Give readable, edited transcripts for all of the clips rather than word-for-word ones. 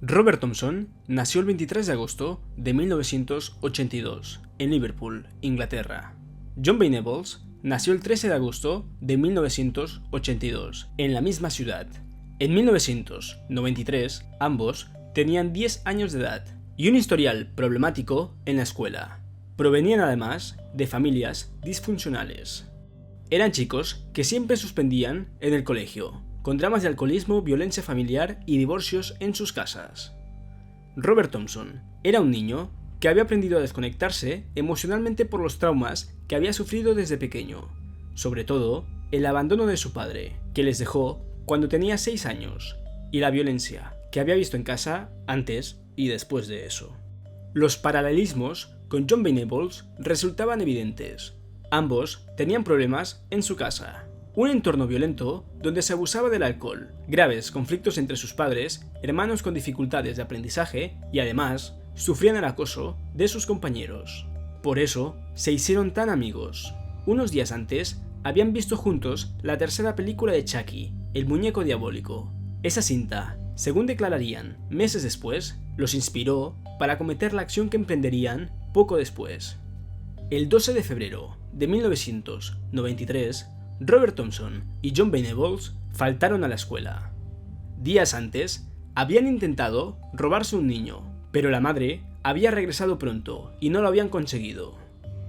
Robert Thompson nació el 23 de agosto de 1982 en Liverpool, Inglaterra. John Venables nació el 13 de agosto de 1982 en la misma ciudad. En 1993, ambos tenían 10 años de edad y un historial problemático en la escuela. Provenían además de familias disfuncionales. Eran chicos que siempre suspendían en el colegio, con dramas de alcoholismo, violencia familiar y divorcios en sus casas. Robert Thompson era un niño que había aprendido a desconectarse emocionalmente por los traumas que había sufrido desde pequeño, sobre todo el abandono de su padre, que les dejó cuando tenía 6 años, y la violencia que había visto en casa antes y después de eso. Los paralelismos con John Venables resultaban evidentes. Ambos tenían problemas en su casa. Un entorno violento donde se abusaba del alcohol, graves conflictos entre sus padres, hermanos con dificultades de aprendizaje y además sufrían el acoso de sus compañeros. Por eso se hicieron tan amigos. Unos días antes habían visto juntos la tercera película de Chucky, el muñeco diabólico. Esa cinta, según declararían meses después, los inspiró para cometer la acción que emprenderían poco después. El 12 de febrero de 1993, Robert Thompson y John Venables faltaron a la escuela. Días antes, habían intentado robarse un niño, pero la madre había regresado pronto y no lo habían conseguido.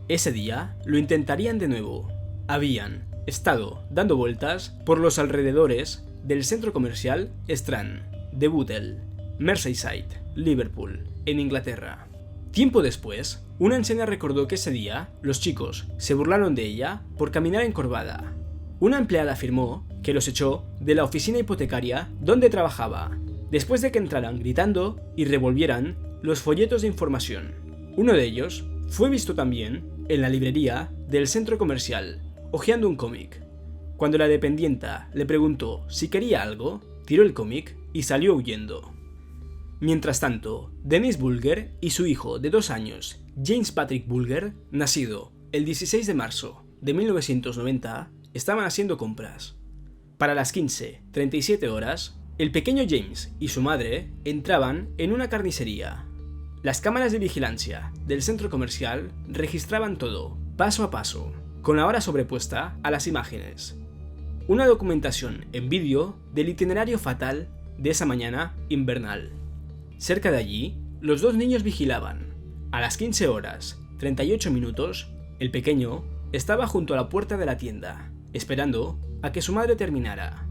Ese día lo intentarían de nuevo. Habían estado dando vueltas por los alrededores del centro comercial Strand de Bootle, Merseyside, Liverpool, en Inglaterra. Tiempo después, una anciana recordó que ese día los chicos se burlaron de ella por caminar encorvada. Una empleada afirmó que los echó de la oficina hipotecaria donde trabajaba, después de que entraran gritando y revolvieran los folletos de información. Uno de ellos fue visto también en la librería del centro comercial, hojeando un cómic. Cuando la dependienta le preguntó si quería algo, tiró el cómic y salió huyendo. Mientras tanto, Dennis Bulger y su hijo de 2 años, James Patrick Bulger, nacido el 16 de marzo de 1990, estaban haciendo compras. Para las 15:37 horas, el pequeño James y su madre entraban en una carnicería. Las cámaras de vigilancia del centro comercial registraban todo, paso a paso, con la hora sobrepuesta a las imágenes. Una documentación en vídeo del itinerario fatal de esa mañana invernal. Cerca de allí, los 2 niños vigilaban. A las 15:38, el pequeño estaba junto a la puerta de la tienda, esperando a que su madre terminara.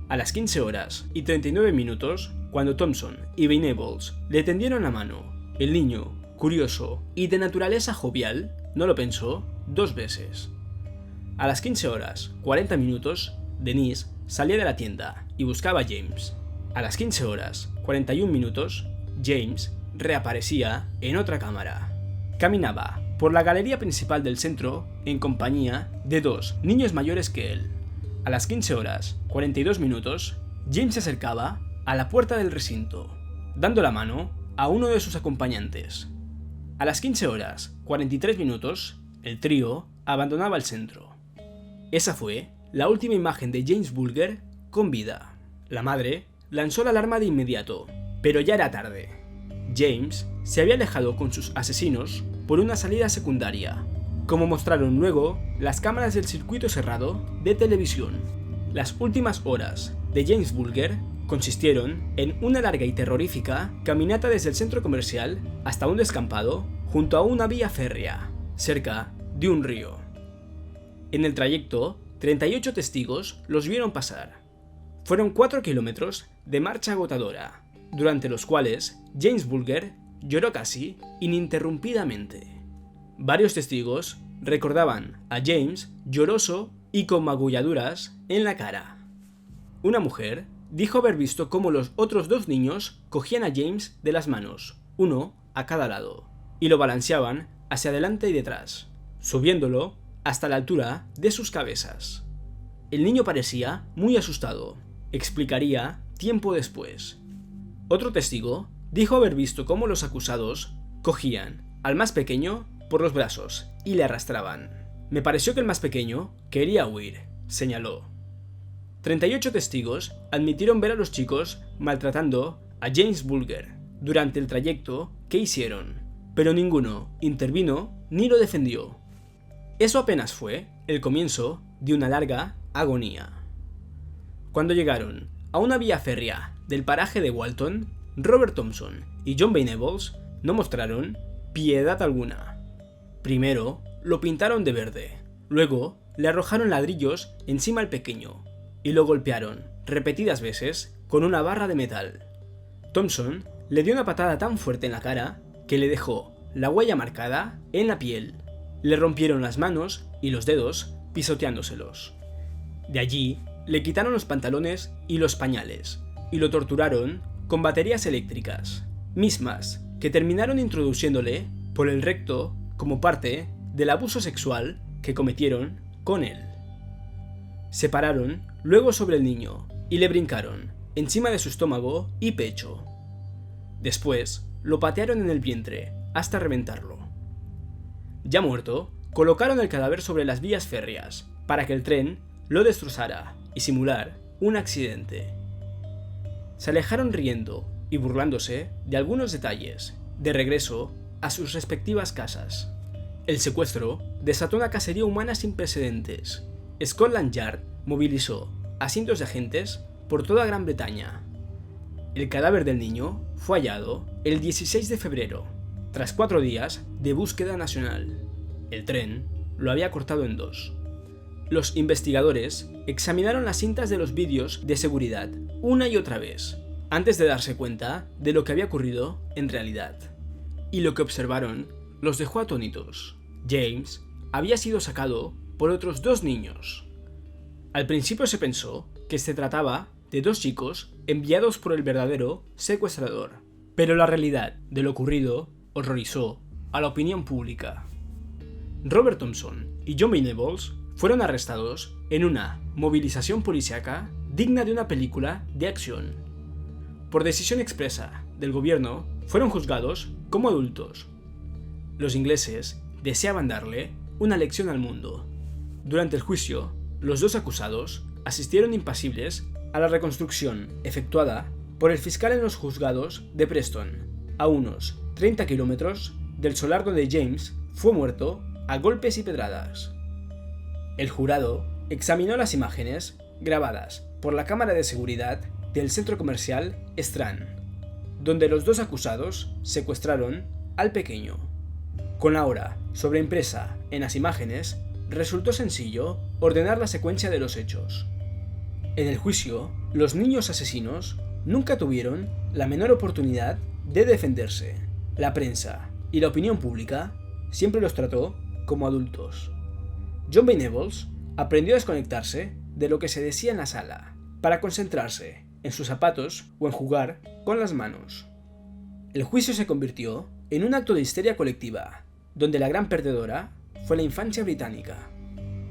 A las 15:39, cuando Thompson y Venables le tendieron la mano, el niño, curioso y de naturaleza jovial, no lo pensó 2 veces. A las 15:40, Denise salía de la tienda y buscaba a James. A las 15:41, James reaparecía en otra cámara. Caminaba por la galería principal del centro en compañía de 2 niños mayores que él. A las 15:42, James se acercaba a la puerta del recinto, dando la mano a uno de sus acompañantes. A las 15:43, el trío abandonaba el centro. Esa fue la última imagen de James Bulger con vida. La madre lanzó la alarma de inmediato, pero ya era tarde. James se había alejado con sus asesinos por una salida secundaria, como mostraron luego las cámaras del circuito cerrado de televisión. Las últimas horas de James Bulger consistieron en una larga y terrorífica caminata desde el centro comercial hasta un descampado junto a una vía férrea, cerca de un río. En el trayecto, 38 testigos los vieron pasar. Fueron 4 kilómetros de marcha agotadora, durante los cuales James Bulger lloró casi ininterrumpidamente. Varios testigos recordaban a James lloroso y con magulladuras en la cara. Una mujer dijo haber visto cómo los otros 2 niños cogían a James de las manos, uno a cada lado, y lo balanceaban hacia adelante y detrás, subiéndolo hasta la altura de sus cabezas. El niño parecía muy asustado, explicaría tiempo después. Otro testigo dijo haber visto cómo los acusados cogían al más pequeño por los brazos y le arrastraban. Me pareció que el más pequeño quería huir, señaló. 38 testigos admitieron ver a los chicos maltratando a James Bulger durante el trayecto que hicieron, pero ninguno intervino ni lo defendió. Eso apenas fue el comienzo de una larga agonía. Cuando llegaron a una vía férrea del paraje de Walton, Robert Thompson y John Venables no mostraron piedad alguna. Primero lo pintaron de verde, luego le arrojaron ladrillos encima al pequeño y lo golpearon repetidas veces con una barra de metal. Thompson le dio una patada tan fuerte en la cara que le dejó la huella marcada en la piel. Le rompieron las manos y los dedos pisoteándoselos. De allí le quitaron los pantalones y los pañales y lo torturaron con baterías eléctricas, mismas que terminaron introduciéndole por el recto como parte del abuso sexual que cometieron con él. Se pararon luego sobre el niño y le brincaron encima de su estómago y pecho. Después lo patearon en el vientre hasta reventarlo. Ya muerto, colocaron el cadáver sobre las vías férreas para que el tren lo destrozara y simular un accidente. Se alejaron riendo y burlándose de algunos detalles, de regreso a sus respectivas casas. El secuestro desató una cacería humana sin precedentes. Scotland Yard movilizó a cientos de agentes por toda Gran Bretaña. El cadáver del niño fue hallado el 16 de febrero, tras 4 días de búsqueda nacional. El tren lo había cortado en 2. Los investigadores examinaron las cintas de los vídeos de seguridad una y otra vez, antes de darse cuenta de lo que había ocurrido en realidad. Y lo que observaron los dejó atónitos. James había sido sacado por otros 2 niños. Al principio se pensó que se trataba de 2 chicos enviados por el verdadero secuestrador, pero la realidad de lo ocurrido horrorizó a la opinión pública. Robert Thompson y John Venables fueron arrestados en una movilización policíaca digna de una película de acción. Por decisión expresa del gobierno, fueron juzgados como adultos. Los ingleses deseaban darle una lección al mundo. Durante el juicio, los 2 acusados asistieron impasibles a la reconstrucción efectuada por el fiscal en los juzgados de Preston, a unos 30 kilómetros del solar donde James fue muerto a golpes y pedradas. El jurado examinó las imágenes grabadas por la cámara de seguridad del centro comercial Strand, donde los 2 acusados secuestraron al pequeño. Con la hora sobreimpresa en las imágenes, resultó sencillo ordenar la secuencia de los hechos. En el juicio, los niños asesinos nunca tuvieron la menor oportunidad de defenderse. La prensa y la opinión pública siempre los trató como adultos. John Venables aprendió a desconectarse de lo que se decía en la sala, para concentrarse en sus zapatos o en jugar con las manos. El juicio se convirtió en un acto de histeria colectiva, donde la gran perdedora fue la infancia británica.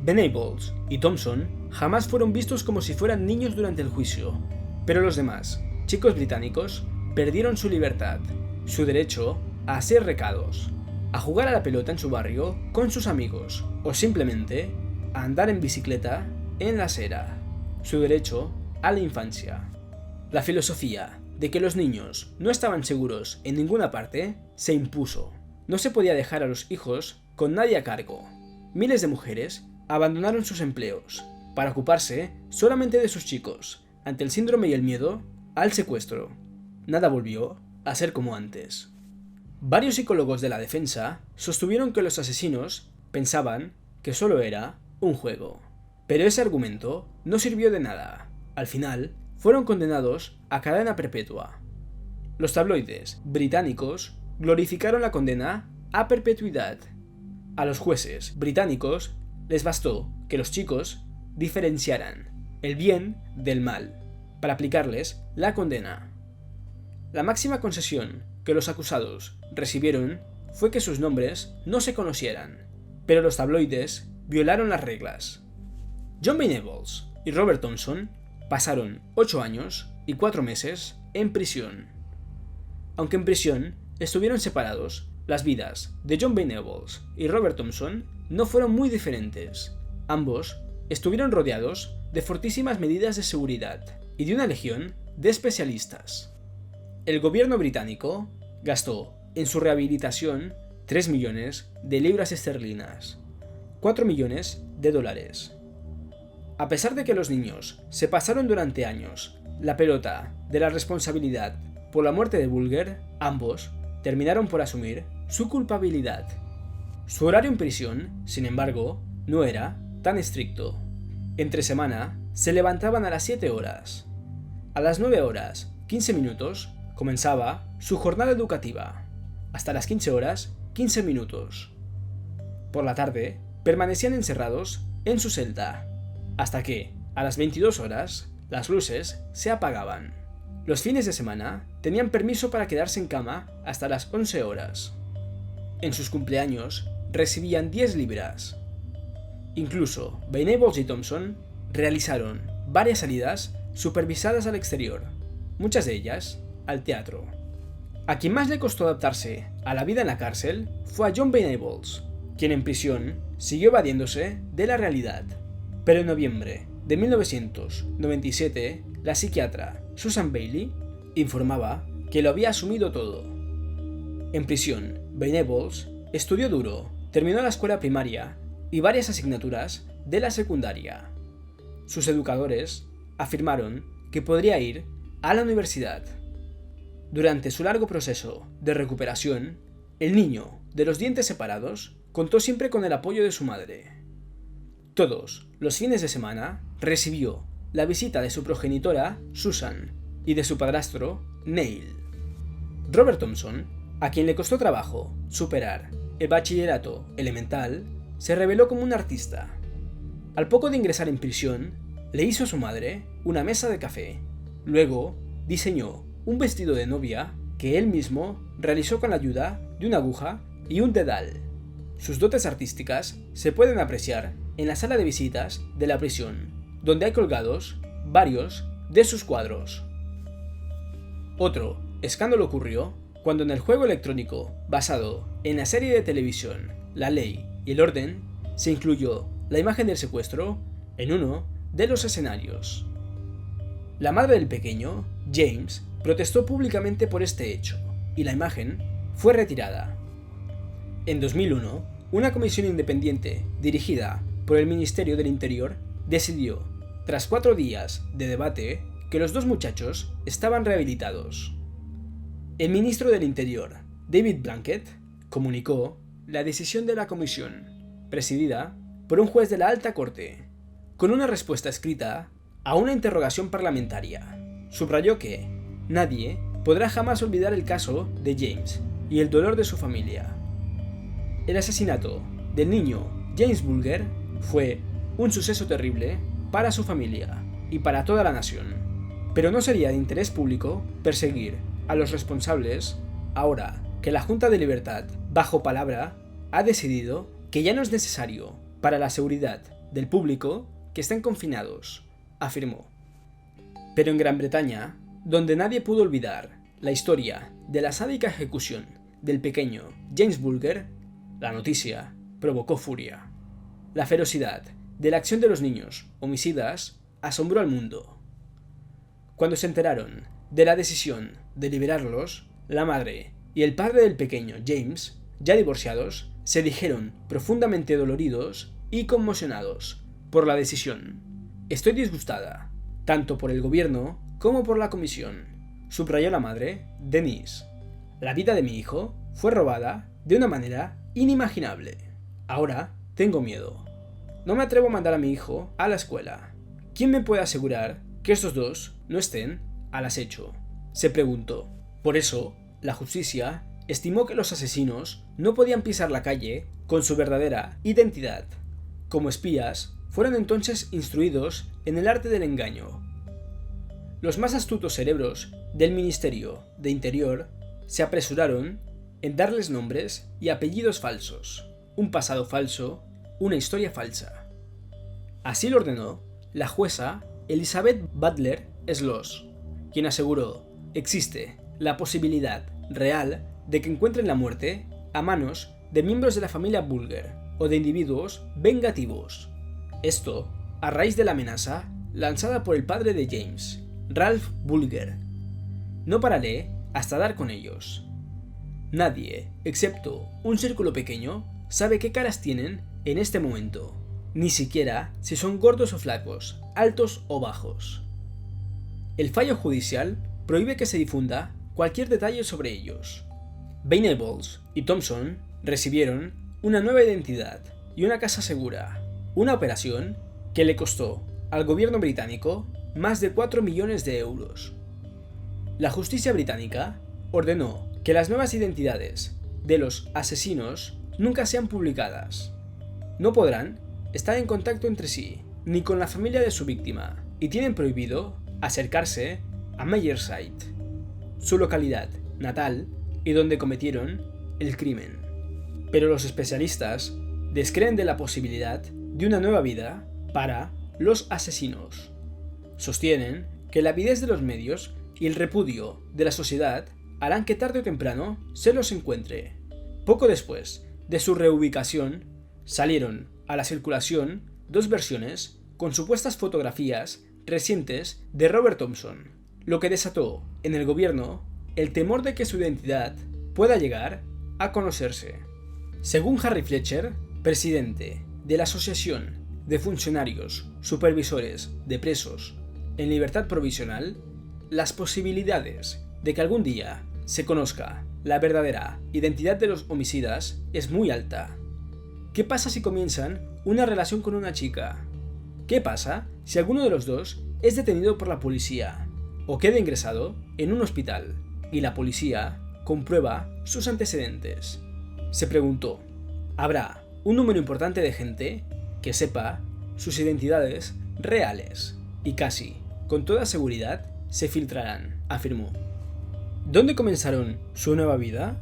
Venables y Thompson jamás fueron vistos como si fueran niños durante el juicio, pero los demás chicos británicos perdieron su libertad, su derecho a hacer recados, a jugar a la pelota en su barrio con sus amigos o simplemente a andar en bicicleta en la acera, su derecho a la infancia. La filosofía de que los niños no estaban seguros en ninguna parte se impuso. No se podía dejar a los hijos con nadie a cargo. Miles de mujeres abandonaron sus empleos para ocuparse solamente de sus chicos ante el síndrome y el miedo al secuestro. Nada volvió a ser como antes. Varios psicólogos de la defensa sostuvieron que los asesinos pensaban que solo era un juego. Pero ese argumento no sirvió de nada. Al final, fueron condenados a cadena perpetua. Los tabloides británicos glorificaron la condena a perpetuidad. A los jueces británicos les bastó que los chicos diferenciaran el bien del mal para aplicarles la condena. La máxima concesión que los acusados recibieron fue que sus nombres no se conocieran, pero los tabloides violaron las reglas. John Venables y Robert Thompson pasaron 8 años y 4 meses en prisión. Aunque en prisión estuvieron separados, las vidas de John Venables y Robert Thompson no fueron muy diferentes. Ambos estuvieron rodeados de fortísimas medidas de seguridad y de una legión de especialistas. El gobierno británico gastó en su rehabilitación 3 millones de libras esterlinas, 4 millones de dólares. A pesar de que los niños se pasaron durante años la pelota de la responsabilidad por la muerte de Bulger, ambos terminaron por asumir su culpabilidad. Su horario en prisión, sin embargo, no era tan estricto. Entre semana se levantaban a las 7 horas. A las 9 horas 15 minutos comenzaba su jornada educativa. Hasta las 15 horas 15 minutos. Por la tarde permanecían encerrados en su celda, hasta que, a las 22 horas, las luces se apagaban. Los fines de semana tenían permiso para quedarse en cama hasta las 11 horas. En sus cumpleaños recibían 10 libras. Incluso Venables y Thompson realizaron varias salidas supervisadas al exterior, muchas de ellas al teatro. A quien más le costó adaptarse a la vida en la cárcel fue a John Venables, quien en prisión siguió evadiéndose de la realidad. Pero en noviembre de 1997, la psiquiatra Susan Bailey informaba que lo había asumido todo. En prisión, Venables estudió duro, terminó la escuela primaria y varias asignaturas de la secundaria. Sus educadores afirmaron que podría ir a la universidad. Durante su largo proceso de recuperación, el niño de los dientes separados contó siempre con el apoyo de su madre. Todos los fines de semana recibió la visita de su progenitora, Susan, y de su padrastro, Neil. Robert Thompson, a quien le costó trabajo superar el bachillerato elemental, se reveló como un artista. Al poco de ingresar en prisión, le hizo a su madre una mesa de café. Luego, diseñó un vestido de novia que él mismo realizó con la ayuda de una aguja y un dedal. Sus dotes artísticas se pueden apreciar en la sala de visitas de la prisión, donde hay colgados varios de sus cuadros. Otro escándalo ocurrió cuando en el juego electrónico basado en la serie de televisión La Ley y el Orden se incluyó la imagen del secuestro en uno de los escenarios. La madre del pequeño, James, protestó públicamente por este hecho y la imagen fue retirada. En 2001, una comisión independiente dirigida por el Ministerio del Interior decidió, tras 4 días de debate, que los dos muchachos estaban rehabilitados. El ministro del Interior, David Blunkett, comunicó la decisión de la comisión, presidida por un juez de la Alta Corte, con una respuesta escrita a una interrogación parlamentaria. Subrayó que nadie podrá jamás olvidar el caso de James y el dolor de su familia. El asesinato del niño James Bulger fue un suceso terrible para su familia y para toda la nación, pero no sería de interés público perseguir a los responsables ahora que la Junta de Libertad, bajo palabra, ha decidido que ya no es necesario para la seguridad del público que estén confinados, afirmó. Pero en Gran Bretaña, donde nadie pudo olvidar la historia de la sádica ejecución del pequeño James Bulger, la noticia provocó furia. La ferocidad de la acción de los niños homicidas asombró al mundo. Cuando se enteraron de la decisión de liberarlos, la madre y el padre del pequeño James, ya divorciados, se dijeron profundamente doloridos y conmocionados por la decisión. Estoy disgustada, tanto por el gobierno como por la comisión, subrayó la madre, Denise. La vida de mi hijo fue robada de una manera inimaginable. Ahora tengo miedo. No me atrevo a mandar a mi hijo a la escuela. ¿Quién me puede asegurar que estos dos no estén al acecho?, se preguntó. Por eso, la justicia estimó que los asesinos no podían pisar la calle con su verdadera identidad. Como espías, fueron entonces instruidos en el arte del engaño. Los más astutos cerebros del Ministerio de Interior se apresuraron en darles nombres y apellidos falsos, un pasado falso, una historia falsa. Así lo ordenó la jueza Elizabeth Butler Sloss, quien aseguró: existe la posibilidad real de que encuentren la muerte a manos de miembros de la familia Bulger o de individuos vengativos. Esto a raíz de la amenaza lanzada por el padre de James, Ralph Bulger. No pararé hasta dar con ellos. Nadie, excepto un círculo pequeño, sabe qué caras tienen en este momento, ni siquiera si son gordos o flacos, altos o bajos. El fallo judicial prohíbe que se difunda cualquier detalle sobre ellos. Venables y Thompson recibieron una nueva identidad y una casa segura, una operación que le costó al gobierno británico más de 4 millones de euros. La justicia británica ordenó que las nuevas identidades de los asesinos nunca sean publicadas. No podrán estar en contacto entre sí ni con la familia de su víctima y tienen prohibido acercarse a Meyerside, su localidad natal y donde cometieron el crimen. Pero los especialistas descreen de la posibilidad de una nueva vida para los asesinos. Sostienen que la avidez de los medios y el repudio de la sociedad harán que tarde o temprano se los encuentre. Poco después de su reubicación, salieron a la circulación dos versiones con supuestas fotografías recientes de Robert Thompson, lo que desató en el gobierno el temor de que su identidad pueda llegar a conocerse. Según Harry Fletcher, presidente de la Asociación de Funcionarios Supervisores de Presos en Libertad Provisional, las posibilidades de que algún día se conozca la verdadera identidad de los homicidas es muy alta. ¿Qué pasa si comienzan una relación con una chica? ¿Qué pasa si alguno de los dos es detenido por la policía o queda ingresado en un hospital y la policía comprueba sus antecedentes? Se preguntó, ¿habrá un número importante de gente que sepa sus identidades reales? Y casi, con toda seguridad, se filtrarán, afirmó. ¿Dónde comenzaron su nueva vida?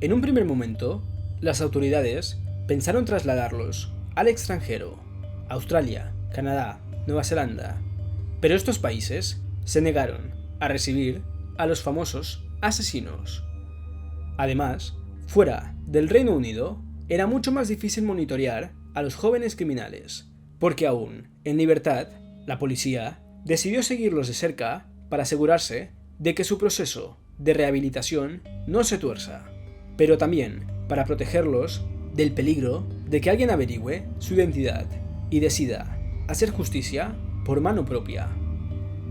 En un primer momento, las autoridades pensaron trasladarlos al extranjero, Australia, Canadá, Nueva Zelanda, pero estos países se negaron a recibir a los famosos asesinos. Además, fuera del Reino Unido, era mucho más difícil monitorear a los jóvenes criminales, porque aún en libertad, la policía decidió seguirlos de cerca para asegurarse de que su proceso de rehabilitación no se tuerza, pero también para protegerlos del peligro de que alguien averigüe su identidad y decida hacer justicia por mano propia.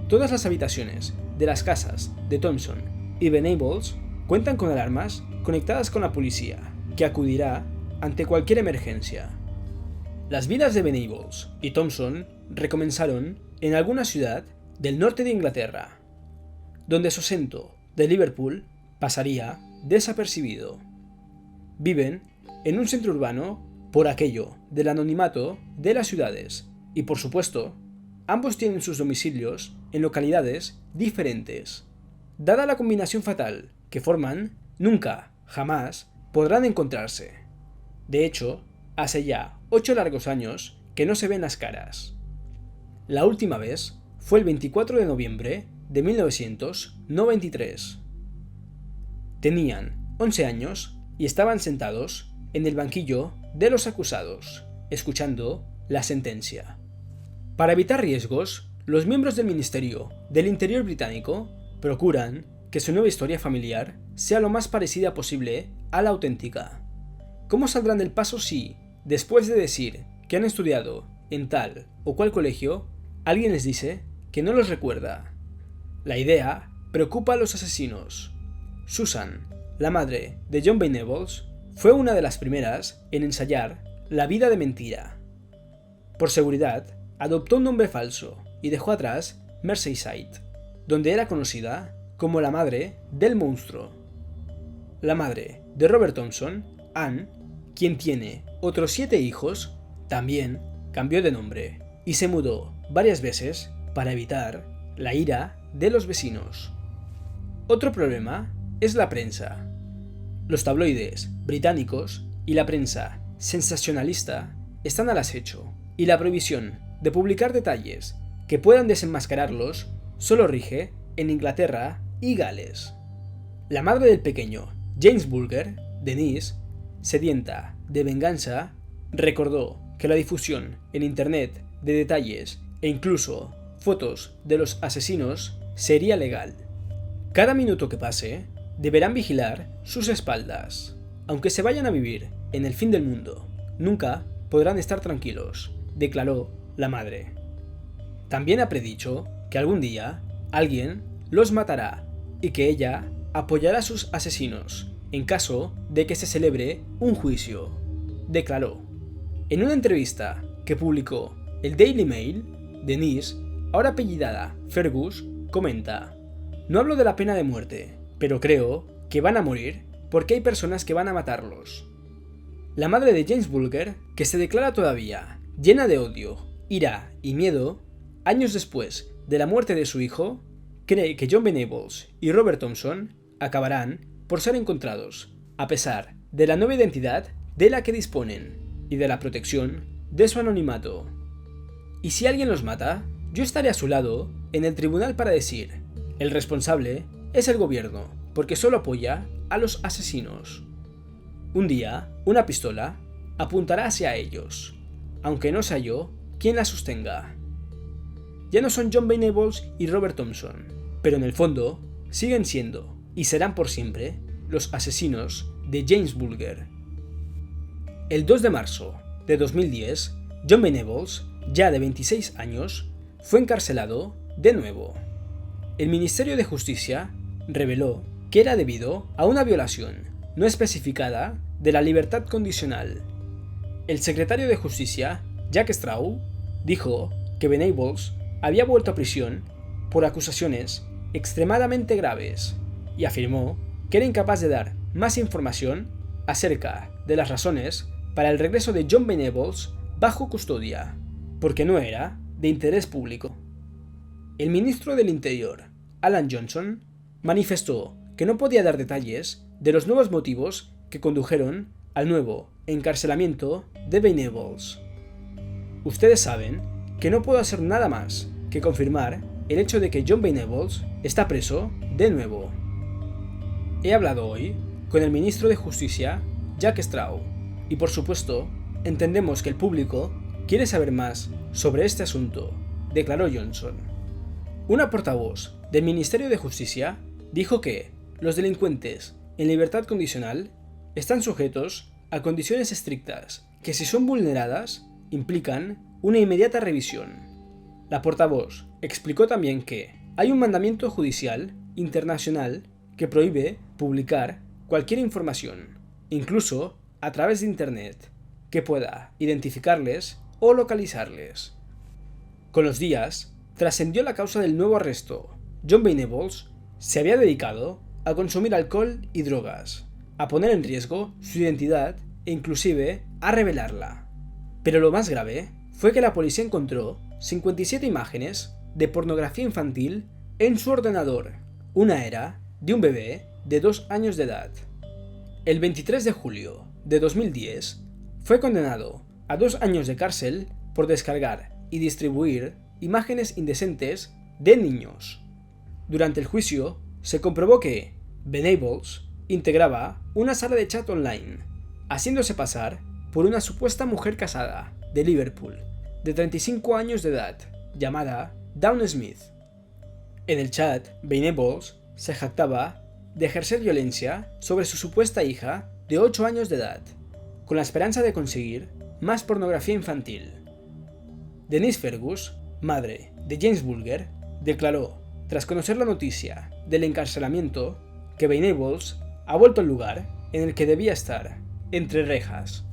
Todas las habitaciones de las casas de Thompson y Venables cuentan con alarmas conectadas con la policía, que acudirá ante cualquier emergencia. Las vidas de Venables y Thompson recomenzaron en alguna ciudad del norte de Inglaterra, donde su acento de Liverpool pasaría desapercibido. Viven en un centro urbano por aquello del anonimato de las ciudades y, por supuesto, ambos tienen sus domicilios en localidades diferentes. Dada la combinación fatal que forman, nunca, jamás, podrán encontrarse. De hecho, hace ya 8 largos años que no se ven las caras. La última vez fue el 24 de noviembre de 1993. Tenían 11 años y estaban sentados en el banquillo de los acusados, escuchando la sentencia. Para evitar riesgos, los miembros del Ministerio del Interior británico procuran que su nueva historia familiar sea lo más parecida posible a la auténtica. ¿Cómo saldrán del paso si, después de decir que han estudiado en tal o cual colegio, alguien les dice que no los recuerda? La idea preocupa a los asesinos. Susan, la madre de John Venables, fue una de las primeras en ensayar la vida de mentira. Por seguridad, adoptó un nombre falso y dejó atrás Merseyside, donde era conocida como la madre del monstruo. La madre de Robert Thompson, Anne, quien tiene otros 7 hijos, también cambió de nombre y se mudó varias veces para evitar la ira de los vecinos. Otro problema es la prensa. Los tabloides británicos y la prensa sensacionalista están al acecho, y la prohibición de publicar detalles que puedan desenmascararlos solo rige en Inglaterra y Gales. La madre del pequeño James Bulger, Denise, sedienta de venganza, recordó que la difusión en internet de detalles e incluso fotos de los asesinos sería legal. Cada minuto que pase deberán vigilar sus espaldas. Aunque se vayan a vivir en el fin del mundo, nunca podrán estar tranquilos, declaró la madre. También ha predicho que algún día alguien los matará y que ella apoyará a sus asesinos en caso de que se celebre un juicio, declaró. En una entrevista que publicó el Daily Mail, Denise, ahora apellidada Fergus, comenta: "No hablo de la pena de muerte, pero creo que van a morir porque hay personas que van a matarlos". La madre de James Bulger, que se declara todavía llena de odio, ira y miedo, años después de la muerte de su hijo, cree que John Venables y Robert Thompson acabarán por ser encontrados, a pesar de la nueva identidad de la que disponen y de la protección de su anonimato. Y si alguien los mata, yo estaré a su lado en el tribunal para decir: el responsable es el gobierno, porque solo apoya a los asesinos. Un día, una pistola apuntará hacia ellos, aunque no sea yo quien la sostenga. Ya no son John Venables y Robert Thompson, pero en el fondo siguen siendo y serán por siempre los asesinos de James Bulger. El 2 de marzo de 2010, John Venables, ya de 26 años, fue encarcelado de nuevo. El Ministerio de Justicia reveló que era debido a una violación no especificada de la libertad condicional. El secretario de Justicia, Jack Straw, dijo que Venables había vuelto a prisión por acusaciones extremadamente graves y afirmó que era incapaz de dar más información acerca de las razones para el regreso de John Venables bajo custodia, porque no era de interés público. El ministro del Interior, Alan Johnson, manifestó que no podía dar detalles de los nuevos motivos que condujeron al nuevo encarcelamiento de Venables. Ustedes saben que no puedo hacer nada más que confirmar el hecho de que John Venables está preso de nuevo. He hablado hoy con el ministro de Justicia, Jack Straw, y por supuesto, entendemos que el público quiere saber más sobre este asunto, declaró Johnson. Una portavoz del Ministerio de Justicia dijo que los delincuentes en libertad condicional están sujetos a condiciones estrictas que, si son vulneradas, implican una inmediata revisión. La portavoz explicó también que hay un mandamiento judicial internacional que prohíbe publicar cualquier información, incluso a través de Internet, que pueda identificarles o localizarles. Con los días, trascendió la causa del nuevo arresto. John Venables se había dedicado a consumir alcohol y drogas, a poner en riesgo su identidad e inclusive a revelarla. Pero lo más grave fue que la policía encontró 57 imágenes de pornografía infantil en su ordenador. Una era de un bebé de 2 años de edad. El 23 de julio de 2010 fue condenado a 2 años de cárcel por descargar y distribuir imágenes indecentes de niños. Durante el juicio se comprobó que Venables integraba una sala de chat online, haciéndose pasar por una supuesta mujer casada de Liverpool, de 35 años de edad, llamada Dawn Smith. En el chat, Venables se jactaba de ejercer violencia sobre su supuesta hija de 8 años de edad, con la esperanza de conseguir más pornografía infantil. Denise Fergus, madre de James Bulger, declaró, tras conocer la noticia del encarcelamiento, que Venables ha vuelto al lugar en el que debía estar, entre rejas.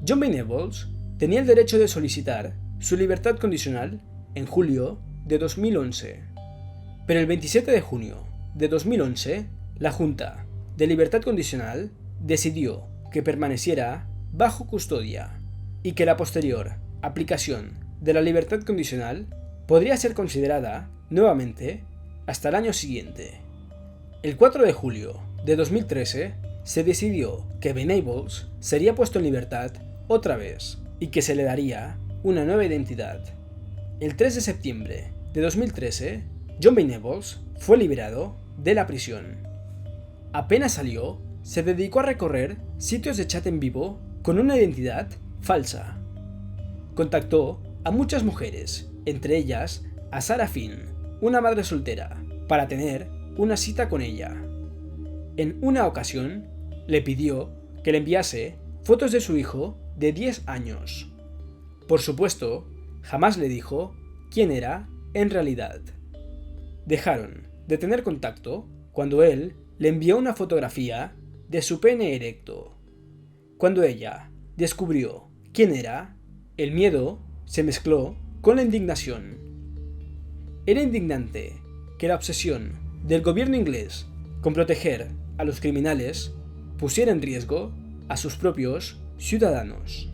John Venables tenía el derecho de solicitar su libertad condicional en julio de 2011, pero el 27 de junio de 2011, la Junta de Libertad Condicional decidió que permaneciera bajo custodia y que la posterior aplicación de la libertad condicional podría ser considerada nuevamente hasta el año siguiente. El 4 de julio de 2013 se decidió que Venables sería puesto en libertad otra vez y que se le daría una nueva identidad. El 3 de septiembre de 2013, John Venables fue liberado de la prisión. Apenas salió, se dedicó a recorrer sitios de chat en vivo con una identidad falsa. Contactó a muchas mujeres, entre ellas a Sarah Finn, una madre soltera, para tener una cita con ella. En una ocasión, le pidió que le enviase fotos de su hijo de 10 años. Por supuesto, jamás le dijo quién era en realidad. Dejaron de tener contacto cuando él le envió una fotografía de su pene erecto. Cuando ella descubrió quién era, el miedo se mezcló con la indignación. Era indignante que la obsesión del gobierno inglés con proteger a los criminales pusiera en riesgo a sus propios ciudadanos.